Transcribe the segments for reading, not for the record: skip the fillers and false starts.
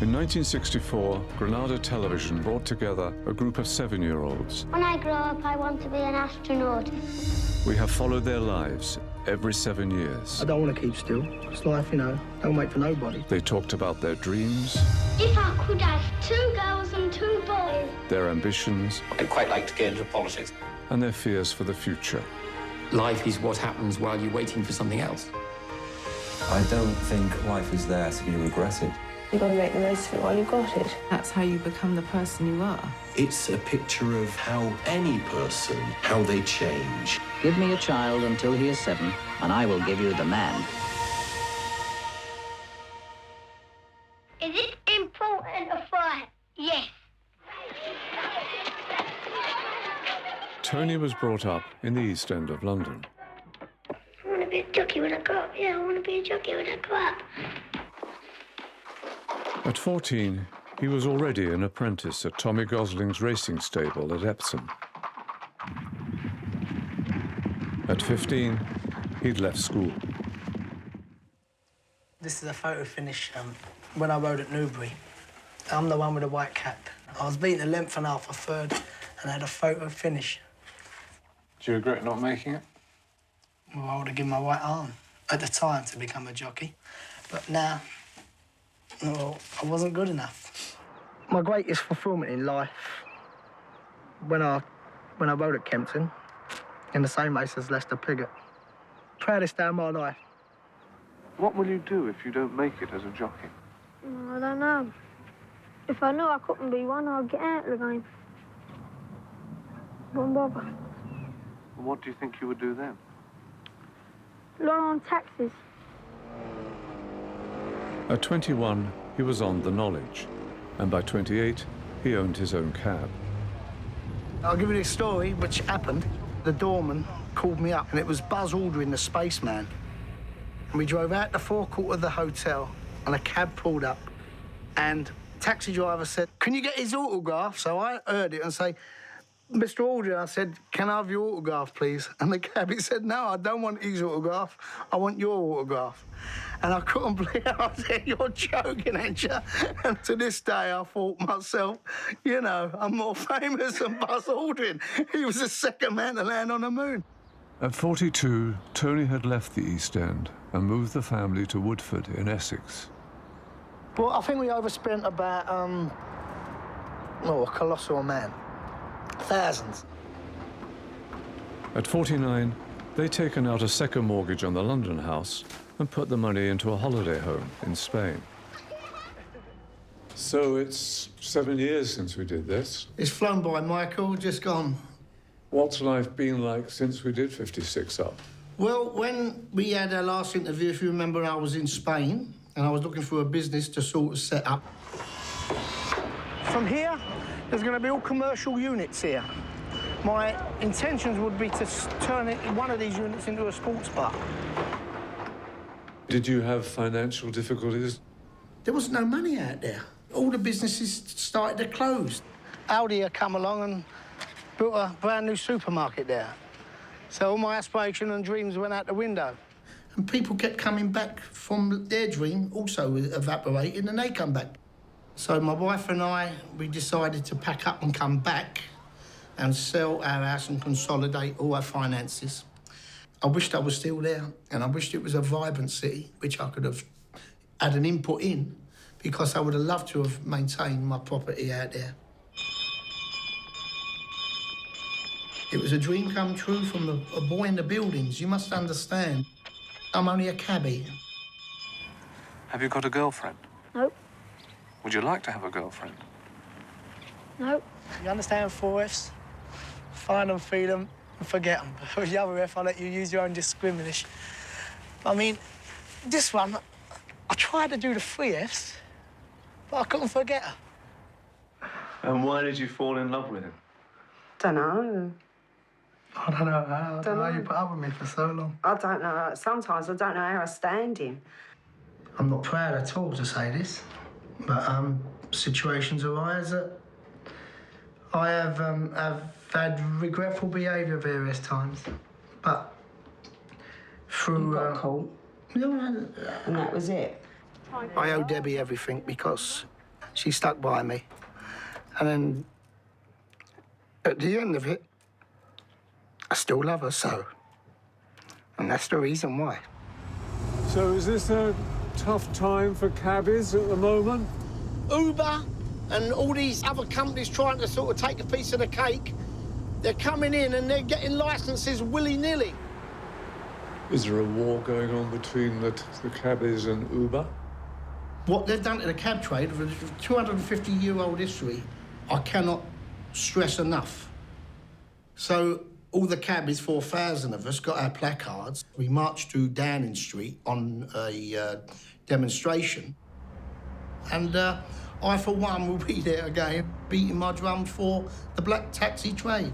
In 1964, Granada Television brought together a group of 7-year-olds. When I grow up, I want to be an astronaut. We have followed their lives every 7 years. I don't want to keep still. It's life, you know. Don't wait for nobody. They talked about their dreams. If I could have 2 girls and 2 boys. Their ambitions. I'd quite like to get into politics. And their fears for the future. Life is what happens while you're waiting for something else. I don't think life is there to be regretted. You've got to make the most of it while you've got it. That's how you become the person you are. It's a picture of how any person, how they change. Give me a child until he is 7, and I will give you the man. Is it important to fight? Yes. Tony was brought up in the East End of London. I want to be a jockey when I grow up. Yeah, I want to be a jockey when I grow up. At 14, he was already an apprentice at Tommy Gosling's racing stable at Epsom. At 15, he'd left school. This is a photo finish when I rode at Newbury. I'm the one with the white cap. I was beaten a length and a half, a third, and I had a photo finish. Do you regret not making it? Well, I would have given my right arm at the time to become a jockey. But now, well, I wasn't good enough. My greatest fulfilment in life, when I rode at Kempton, in the same race as Lester Piggott. Proudest day of my life. What will you do if you don't make it as a jockey? I don't know. If I knew I couldn't be one, I'd get out of the game. Wouldn't bother. And what do you think you would do then? Lower on taxes. At 21, he was on the knowledge, and by 28, he owned his own cab. I'll give you this story, which happened. The doorman called me up, and it was Buzz Aldrin, the spaceman. And we drove out the forecourt of the hotel, and a cab pulled up, and taxi driver said, "Can you get his autograph?" So I heard it and say, "Mr. Aldrin," I said, "can I have your autograph, please?" And the cabbie said, "No, I don't want his autograph. I want your autograph." And I couldn't believe it. I said, "You're joking, ain't you?" And to this day, I thought myself, you know, I'm more famous than Buzz Aldrin. He was the second man to land on the moon. At 42, Tony had left the East End and moved the family to Woodford in Essex. Well, I think we overspent about, a colossal amount. Thousands. At 49, they'd taken out a second mortgage on the London house and put the money into a holiday home in Spain. So it's 7 years since we did this. It's flown by, Michael, just gone. What's life been like since we did 56 Up? Well, when we had our last interview, if you remember, I was in Spain and I was looking for a business to sort of set up. From here, there's going to be all commercial units here. My intentions would be to turn one of these units into a sports bar. Did you have financial difficulties? There was no money out there. All the businesses started to close. Aldi had come along and built a brand new supermarket there. So all my aspiration and dreams went out the window. And people kept coming back from their dream, also evaporated, and they come back. So my wife and I, we decided to pack up and come back and sell our house and consolidate all our finances. I wished I was still there, and I wished it was a vibrant city, which I could have had an input in, because I would have loved to have maintained my property out there. It was a dream come true from a boy in the buildings. You must understand. I'm only a cabbie. Have you got a girlfriend? Nope. Would you like to have a girlfriend? Nope. You understand 4 Fs? Find them, feed them, and forget them. With the other F, I'll let you use your own discrimination. I mean, this one, I tried to do the 3 Fs, but I couldn't forget her. And why did you fall in love with him? Don't know. I don't know how. I don't know. You put up with me for so long. I don't know. Sometimes I don't know how I stand him. I'm not proud at all to say this, but situations arise that I have had regretful behaviour various times, but through... You got caught, and that was it. I owe Debbie everything because she stuck by me. And then, at the end of it, I still love her so. And that's the reason why. So is this a tough time for cabbies at the moment? Uber and all these other companies trying to sort of take a piece of the cake, they're coming in and they're getting licenses willy-nilly. Is there a war going on between the cabbies and Uber? What they've done to the cab trade, with a 250-year-old history, I cannot stress enough. So all the cabbies, 4,000 of us, got our placards. We marched to Downing Street on a demonstration. And I, for one, will be there again, beating my drum for the black taxi trade.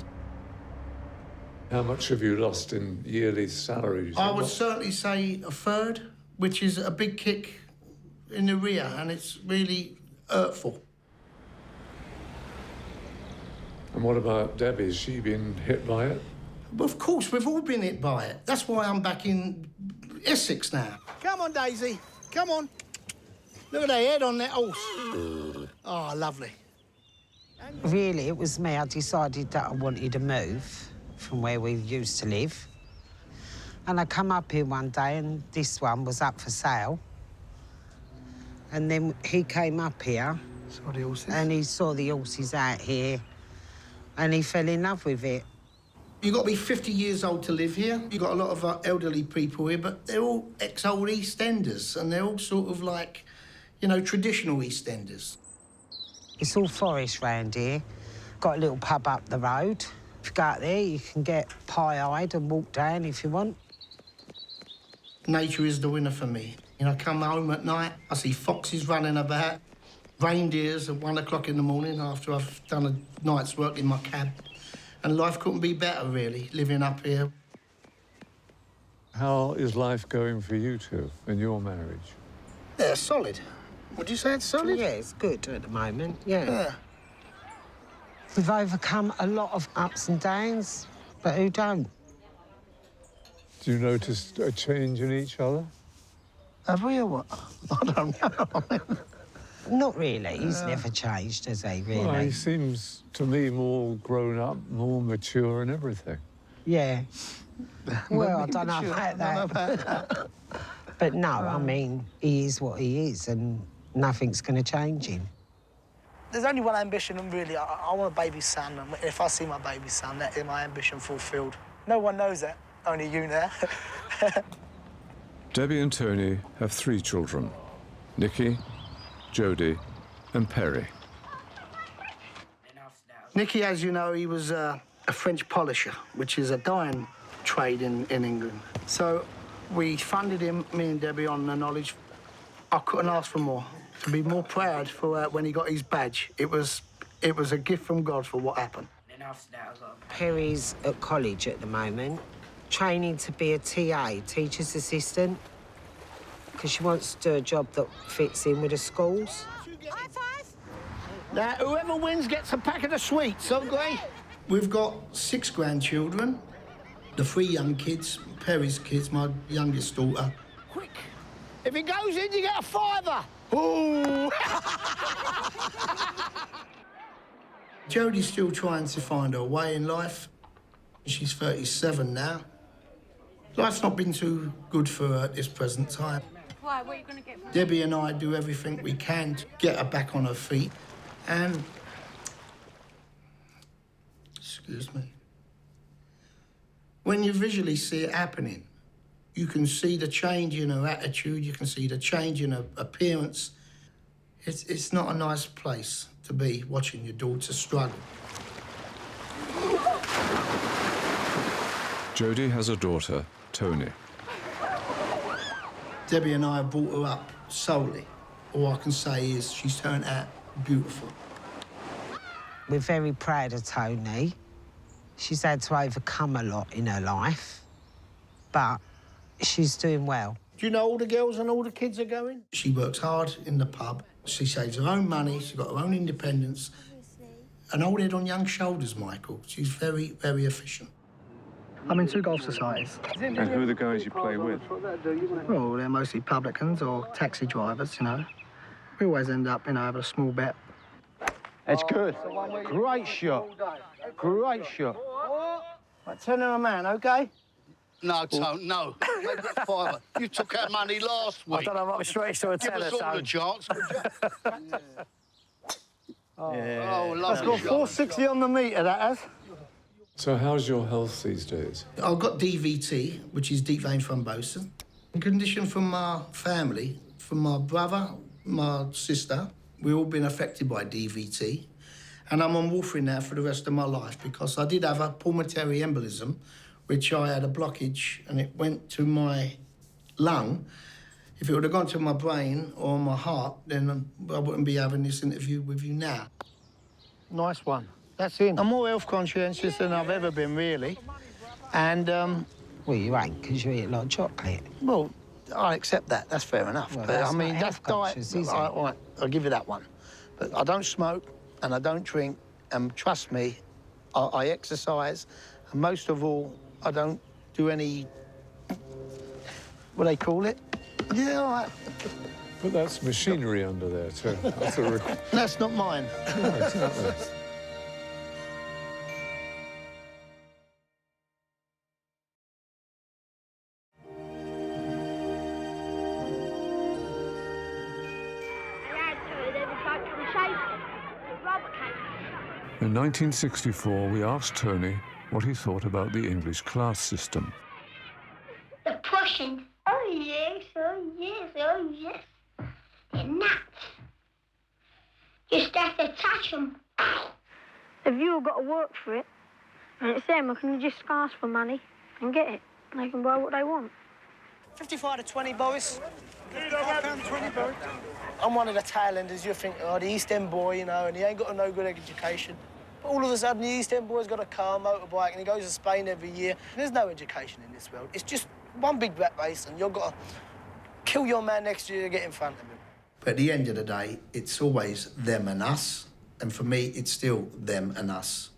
How much have you lost in yearly salaries? I would certainly say a third, which is a big kick in the rear, and it's really hurtful. And what about Debbie? Has she been hit by it? Well, of course, we've all been hit by it. That's why I'm back in Essex now. Come on, Daisy. Come on. Look at her head on that horse. Oh, lovely. Really, it was me. I decided that I wanted to move from where we used to live. And I come up here one day and this one was up for sale. And then he came up here. Saw the horses? And he saw the horses out here and he fell in love with it. You've got to be 50 years old to live here. You've got a lot of elderly people here, but they're all ex-old EastEnders, and they're all sort of like, you know, traditional EastEnders. It's all forest round here. Got a little pub up the road. If you go out there, you can get pie-eyed and walk down if you want. Nature is the winner for me. You know, I come home at night, I see foxes running about, reindeers at 1 o'clock in the morning after I've done a night's work in my cab. And life couldn't be better, really, living up here. How is life going for you two in your marriage? Yeah, solid. Would you say it's solid? Yeah, it's good at the moment, yeah. We've overcome a lot of ups and downs, but who don't? Do you notice a change in each other? Have we or what? I don't know. Not really. He's never changed, has he, really? Well, he seems, to me, more grown up, more mature and everything. Yeah. Well, I don't know about that. But no, I mean, he is what he is and nothing's going to change him. There's only one ambition, and really, I want a baby son. And if I see my baby son, that is my ambition fulfilled. No one knows that, only you now. Debbie and Tony have 3 children, Nikki, Jodie and Perry. Nicky, as you know, he was a French polisher, which is a dying trade in England. So we funded him, me and Debbie, on the knowledge. I couldn't ask for more. To be more proud for when he got his badge. It was a gift from God for what happened. Perry's at college at the moment, training to be a TA, teacher's assistant, because she wants to do a job that fits in with the schools. High five! Now, whoever wins gets a packet of sweets, okay? We've got 6 grandchildren, the 3 young kids, Perry's kids, my youngest daughter. Quick! If it goes in, you get a £5. Ooh! Jodie's still trying to find her way in life. She's 37 now. Life's not been too good for her at this present time. Why? What are you going to get for Debbie and I do everything we can to get her back on her feet. And... excuse me. When you visually see it happening, you can see the change in her attitude, you can see the change in her appearance. It's not a nice place to be, watching your daughter struggle. Jodie has a daughter, Tony. Debbie and I have brought her up solely. All I can say is she's turned out beautiful. We're very proud of Tony. She's had to overcome a lot in her life, but she's doing well. Do you know all the girls and all the kids are going? She works hard in the pub. She saves her own money. She's got her own independence. An old head on young shoulders, Michael. She's very, very efficient. I'm in 2 golf societies. And who are the guys you play with? Well, they're mostly publicans or taxi drivers, you know. We always end up, having a small bet. It's good. Great shot. Great shot. Right, 10 and a man, OK? No, Tone, no. Make it $5. You took our money last week. I don't know what stretch to a Give tenner, us all Tone. a chance. Oh, lovely that's got shot. 460 on the metre, that has. So how's your health these days? I've got DVT, which is deep vein thrombosis. A condition from my family, from my brother, my sister. We've all been affected by DVT. And I'm on warfarin now for the rest of my life because I did have a pulmonary embolism, which I had a blockage and it went to my lung. If it would have gone to my brain or my heart, then I wouldn't be having this interview with you now. Nice one. That's it. I'm more health conscientious than I've ever been, really. And, Well, you ain't, because you eat a lot of chocolate. well, I accept that. That's fair enough. Well, but, that's I mean, not that's health diet. conscious, is it? All right, I'll give you that one. But I don't smoke and I don't drink. And trust me, I exercise. And most of all, I don't do any... what do they call it? Yeah, all right. But that's machinery under there, too. That's a That's not mine. No, exactly. In 1964, we asked Tony what he thought about the English class system. The Prussians. Oh, yes, oh, yes, oh, yes. They're nuts. Just have to touch them. Have you all got to work for it? And it's them who can just ask for money and get it. And they can buy what they want. 55 to 20, Boris. 20, Boris. I'm one of the tail enders. You think, oh, the East End boy, and he ain't got no good education. But all of a sudden, the East End boy's got a car, motorbike, and he goes to Spain every year. There's no education in this world. It's just one big rat race, and you've got to kill your man next year to get in front of him. But at the end of the day, it's always them and us. And for me, it's still them and us.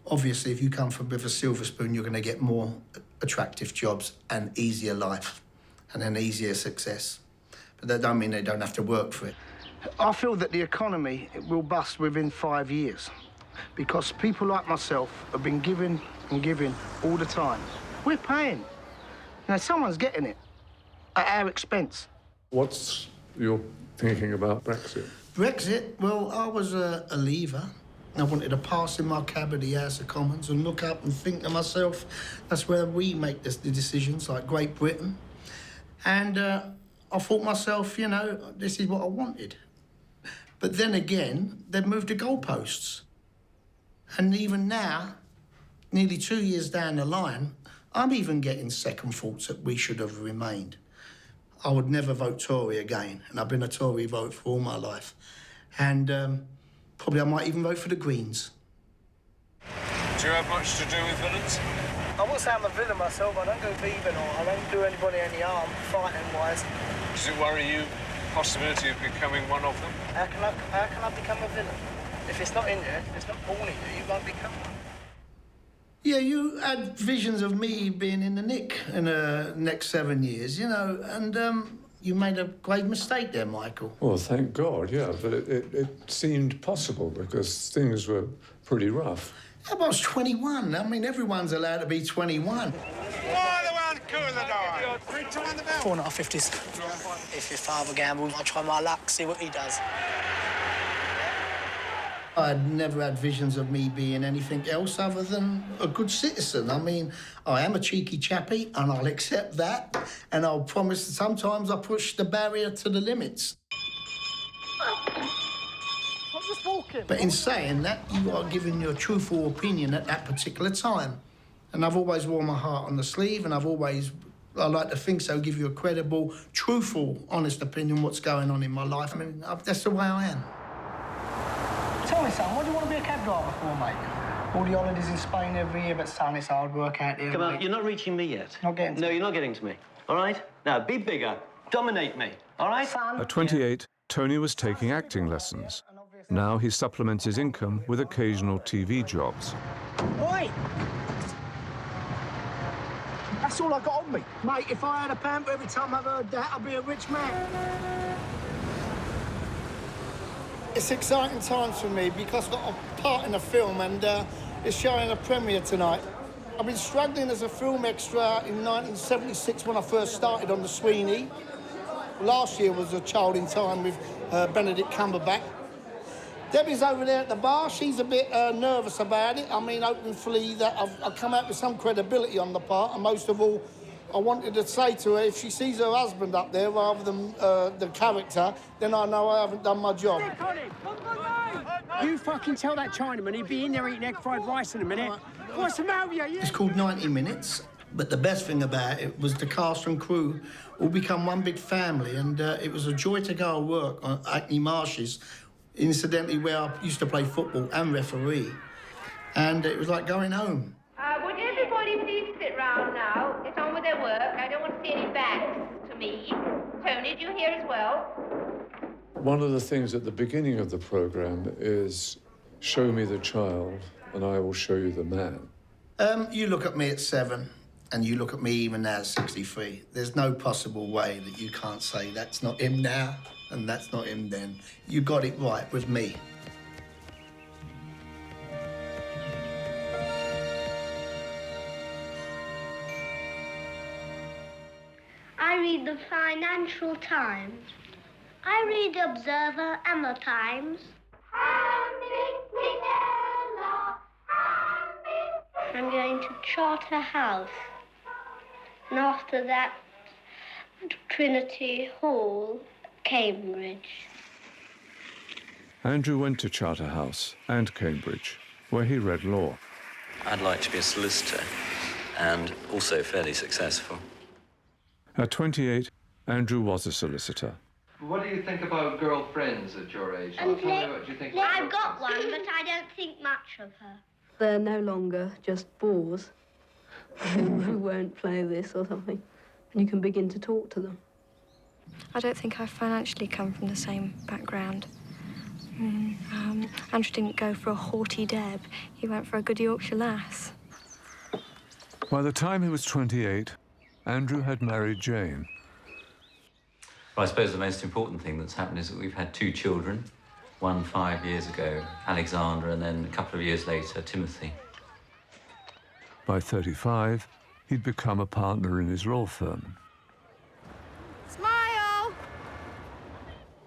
Obviously, if you come from with a silver spoon, you're going to get more attractive jobs and easier life and an easier success. But that don't mean they don't have to work for it. I feel that the economy will bust within 5 years because people like myself have been giving and giving all the time. We're paying. Now, someone's getting it at our expense. What's your thinking about Brexit? Brexit? Well, I was a leaver. I wanted to pass in my cab at the House of Commons and look up and think to myself, that's where we make the decisions, like Great Britain. And I thought myself, this is what I wanted. But then again, they've moved the goalposts. And even now, nearly 2 years down the line, I'm even getting second thoughts that we should have remained. I would never vote Tory again, and I've been a Tory vote for all my life. And probably I might even vote for the Greens. Do you have much to do with villains? I won't say I'm a villain myself. I don't go thieving or I don't do anybody any harm, fighting-wise. Does it worry you, the possibility of becoming one of them? How can I become a villain? If it's not in there, if it's not born in you, you won't become one. Yeah, you had visions of me being in the nick in the next 7 years, and you made a great mistake there, Michael. Well, thank God, yeah, but it seemed possible because things were pretty rough. I was 21. I mean, everyone's allowed to be 21. Four and a half 50s. If your father gambles, I'll try my luck, see what he does. I'd never had visions of me being anything else other than a good citizen. I mean, I am a cheeky chappy, and I'll accept that, and I'll promise that sometimes I push the barrier to the limits. I'm just walking. But in saying that, you are giving your truthful opinion at that particular time. And I've always worn my heart on the sleeve, and I like to think so, give you a credible, truthful, honest opinion what's going on in my life. I mean, that's the way I am. Tell me, son, what do you want to be a cab driver for, mate? All the holidays in Spain every year, but son, it's hard work out here. Come on, you're not reaching me yet. Not getting to No, me. you're not getting to me, all right? Now, be bigger. Dominate me, all right? Son. At 28, Tony was taking acting lessons. Now he supplements his income with occasional TV jobs. Oi! That's all I got on me. Mate, if I had a pound for every time I've heard that, I'd be a rich man. It's exciting times for me because I've got a part in a film and it's showing a premiere tonight. I've been struggling as a film extra in 1976 when I first started on the Sweeney. Last year was A Child in Time with Benedict Cumberbatch. Debbie's over there at the bar. She's a bit nervous about it. I mean, hopefully that I've come out with some credibility on the part, and most of all, I wanted to say to her, if she sees her husband up there rather than the character, then I know I haven't done my job. You fucking tell that Chinaman he'd be in there eating egg fried rice in a minute. What's the matter with you? It's called 90 Minutes, but the best thing about it was the cast and crew all become one big family, and it was a joy to go and work on Hackney Marshes, incidentally where I used to play football and referee, and it was like going home. Would everybody please sit round now? It's on with their work. I don't want to see any backs to me. Tony, do you hear as well? One of the things at the beginning of the programme is show me the child and I will show you the man. You look at me at 7 and you look at me even now at 63. There's no possible way that you can't say that's not him now and that's not him then. You got it right with me. I read the Financial Times. I read the Observer and the Times. I'm going to Charterhouse. And after that, Trinity Hall, Cambridge. Andrew went to Charterhouse and Cambridge, where he read law. I'd like to be a solicitor, and also fairly successful. At 28, Andrew was a solicitor. What do you think about girlfriends at your age? And Tell me what you think. I've got one, but I don't think much of her. They're no longer just bores who won't play this or something, and you can begin to talk to them. I don't think I financially come from the same background. Andrew didn't go for a haughty Deb. He went for a good Yorkshire lass. By the time he was 28, Andrew had married Jane. Well, I suppose the most important thing that's happened is that we've had 2 children. One 5 years ago, Alexander, and then a couple of years later, Timothy. By 35, he'd become a partner in his law firm. Smile!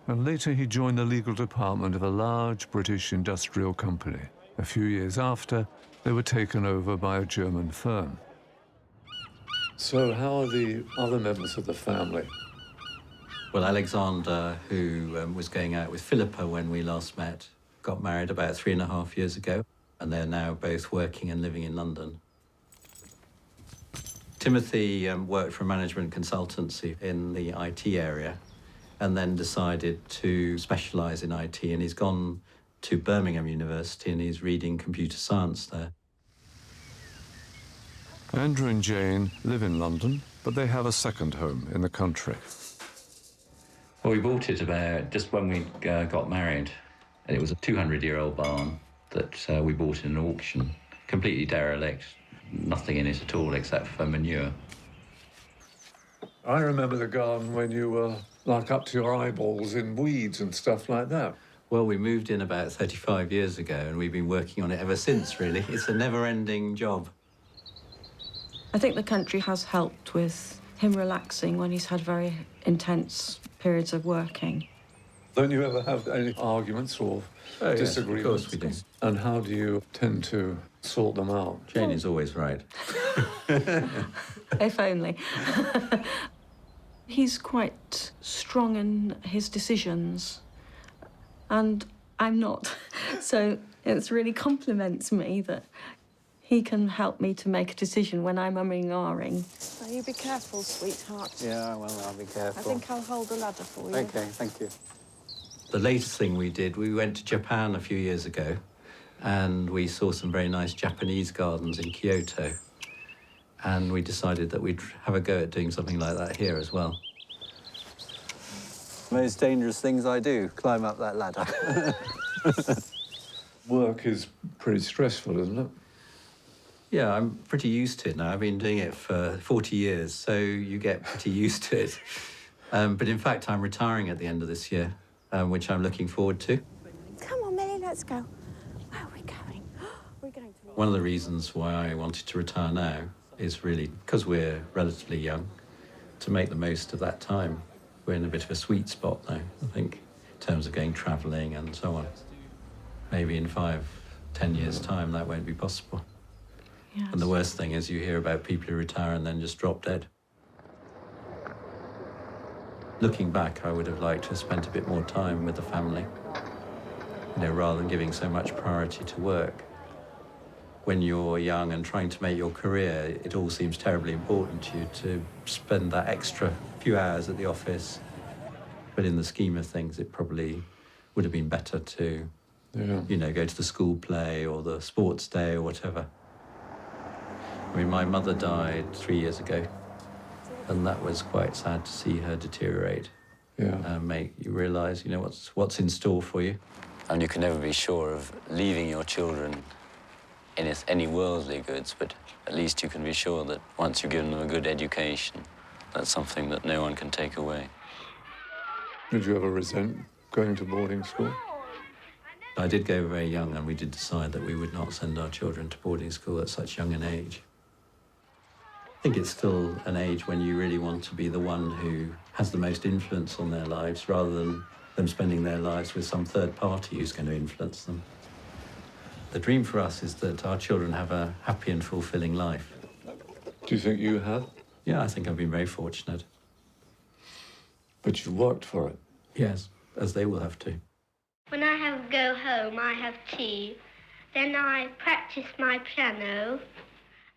And later he joined the legal department of a large British industrial company. A few years after, they were taken over by a German firm. So how are the other members of the family? Well, Alexander, who was going out with Philippa when we last met, got married about 3.5 years ago, and they're now both working and living in London. Timothy worked for a management consultancy in the IT area and then decided to specialise in IT, and he's gone to Birmingham University and he's reading computer science there. Andrew and Jane live in London, but they have a second home in the country. Well, we bought it about just when we got married. And it was a 200-year-old barn that we bought in an auction, completely derelict, nothing in it at all except for manure. I remember the garden when you were like up to your eyeballs in weeds and stuff like that. Well, we moved in about 35 years ago and we've been working on it ever since, really. It's a never-ending job. I think the country has helped with him relaxing when he's had very intense periods of working. Don't you ever have any arguments or disagreements? Yes, of course we do. And how do you tend to sort them out? Jane is always right. If only. He's quite strong in his decisions, and I'm not. So it really compliments me that he can help me to make a decision when I'm umming and ahhing. So you be careful, sweetheart. Yeah, well, I'll be careful. I think I'll hold the ladder for you. OK, thank you. The latest thing we did, we went to Japan a few years ago and we saw some very nice Japanese gardens in Kyoto. And we decided that we'd have a go at doing something like that here as well. Most dangerous things I do, climb up that ladder. Work is pretty stressful, isn't it? Yeah, I'm pretty used to it now. I've been doing it for 40 years, so you get pretty used to it. But in fact, I'm retiring at the end of this year, which I'm looking forward to. let's go. Where are we going? We're going to... One of the reasons why I wanted to retire now is really because we're relatively young, to make the most of that time. We're in a bit of a sweet spot now, I think, in terms of going travelling and so on. Maybe in 5-10 years' time that won't be possible. Yes. And the worst thing is you hear about people who retire and then just drop dead. Looking back, I would have liked to have spent a bit more time with the family, rather than giving so much priority to work. When you're young and trying to make your career, it all seems terribly important to you to spend that extra few hours at the office. But in the scheme of things, it probably would have been better to, go to the school play or the sports day or whatever. I mean, my mother died 3 years ago, and that was quite sad to see her deteriorate. Make you realise, what's in store for you. And you can never be sure of leaving your children any worldly goods, but at least you can be sure that once you've given them a good education, that's something that no one can take away. Did you ever resent going to boarding school? I did go very young, and we did decide that we would not send our children to boarding school at such young an age. I think it's still an age when you really want to be the one who has the most influence on their lives, rather than them spending their lives with some third party who's going to influence them. The dream for us is that our children have a happy and fulfilling life. Do you think you have? Yeah, I think I've been very fortunate. But you worked for it? Yes, as they will have to. When I go home, I have tea. Then I practice my piano.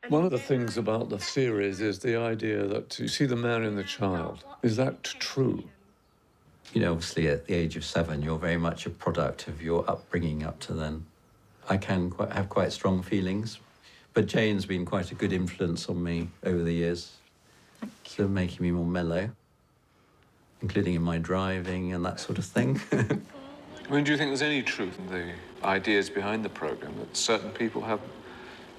One of the things about the theories is the idea that you see the man in the child. Is that true? Obviously at the age of 7, you're very much a product of your upbringing up to then. I can have quite strong feelings, but Jane's been quite a good influence on me over the years, so making me more mellow, including in my driving and that sort of thing. I mean, do you think there's any truth in the ideas behind the programme, that certain people have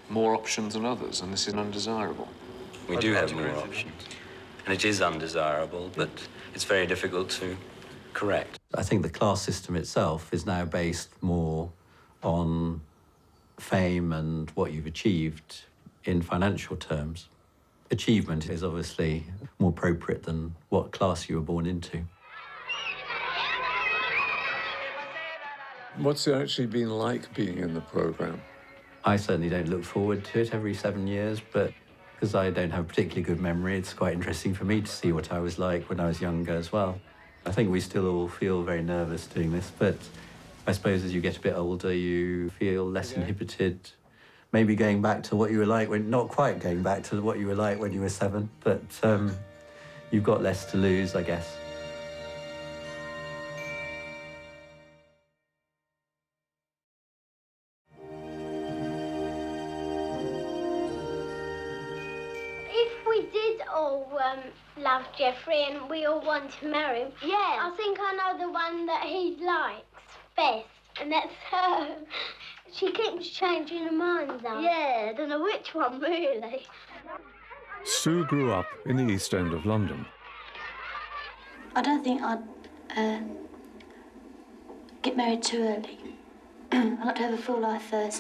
more options than others, and this is undesirable? We do have more options, and it is undesirable, but it's very difficult to correct. I think the class system itself is now based more on fame and what you've achieved in financial terms. Achievement is obviously more appropriate than what class you were born into. What's it actually been like being in the programme? I certainly don't look forward to it every 7 years, but because I don't have a particularly good memory, it's quite interesting for me to see what I was like when I was younger as well. I think we still all feel very nervous doing this, but I suppose as you get a bit older, you feel less inhibited. Maybe going back to what you were like not quite going back to what you were like when you were 7, but you've got less to lose, I guess. If we did all love Jeffrey and we all want to marry him, I think I know the one that he likes best, and that's her. She keeps changing her mind, though. Yeah, I don't know which one, really. Sue grew up in the East End of London. I don't think I'd get married too early. I'd like to have a full life first.